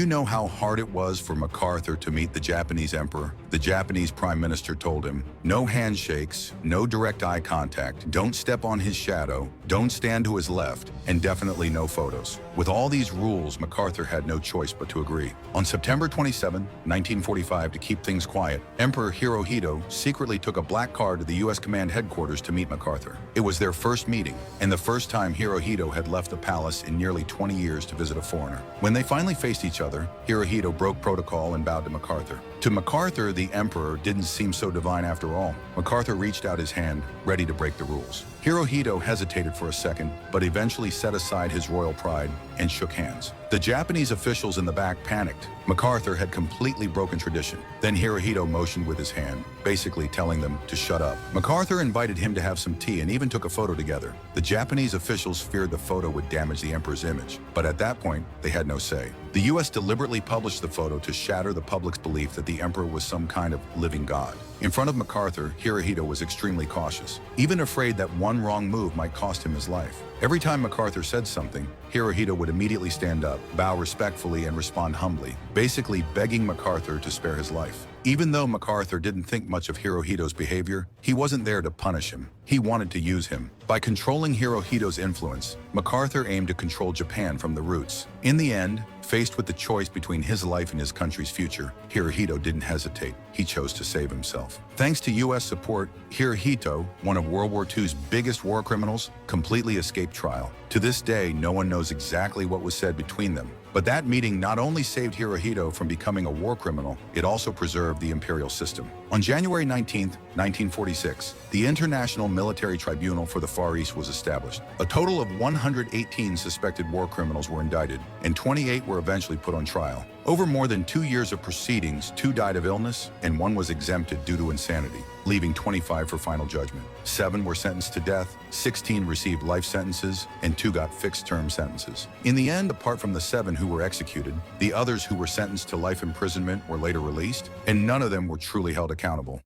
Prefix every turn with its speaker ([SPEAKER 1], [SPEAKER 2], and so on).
[SPEAKER 1] you know how hard it was for MacArthur to meet the Japanese emperor? The Japanese prime minister told him, no handshakes, no direct eye contact, don't step on his shadow, don't stand to his left, and definitely no photos. With all these rules, MacArthur had no choice but to agree. On September 27, 1945, to keep things quiet, Emperor Hirohito secretly took a black car to the U.S. command headquarters to meet MacArthur. It was their first meeting, and the first time Hirohito had left the palace in nearly 20 years to visit a foreigner. When they finally faced each other, Hirohito broke protocol and bowed to MacArthur. To MacArthur, the emperor didn't seem so divine after all. MacArthur reached out his hand, ready to break the rules. Hirohito hesitated for a second, but eventually set aside his royal pride and shook hands. The Japanese officials in the back panicked. MacArthur had completely broken tradition. Then Hirohito motioned with his hand, basically telling them to shut up. MacArthur invited him to have some tea and even took a photo together. The Japanese officials feared the photo would damage the emperor's image, but at that point, they had no say. The U.S. deliberately published the photo to shatter the public's belief that the emperor was some kind of living god. In front of MacArthur, Hirohito was extremely cautious, even afraid that one wrong move might cost him his life. Every time MacArthur said something, Hirohito would immediately stand up, bow respectfully, and respond humbly, basically begging MacArthur to spare his life. Even though MacArthur didn't think much of Hirohito's behavior, he wasn't there to punish him. He wanted to use him. By controlling Hirohito's influence, MacArthur aimed to control Japan from the roots. In the end, faced with the choice between his life and his country's future, Hirohito didn't hesitate. He chose to save himself. Thanks to U.S. support, Hirohito, one of World War II's biggest war criminals, completely escaped trial. To this day, no one knows exactly what was said between them. But that meeting not only saved Hirohito from becoming a war criminal, it also preserved the imperial system. On January 19, 1946, the International Military Tribunal for the Far East was established. A total of 118 suspected war criminals were indicted, and 28 were eventually put on trial. Over more than 2 years of proceedings, 2 died of illness, and 1 was exempted due to insanity, leaving 25 for final judgment. 7 were sentenced to death, 16 received life sentences, and 2 got fixed-term sentences. In the end, apart from the 7 who were executed, the others who were sentenced to life imprisonment were later released, and none of them were truly held accountable.